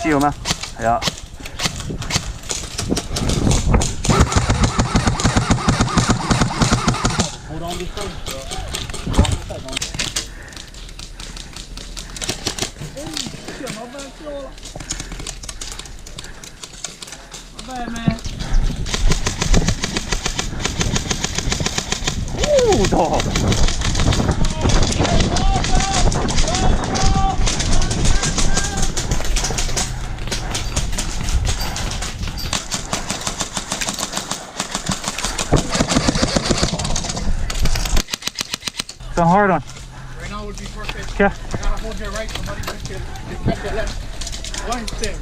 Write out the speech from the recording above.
zie je maar. Ja. Oeh, daar. So hard on. Right now would be perfect. Okay. I gotta hold your right, somebody just catch your left. One thing.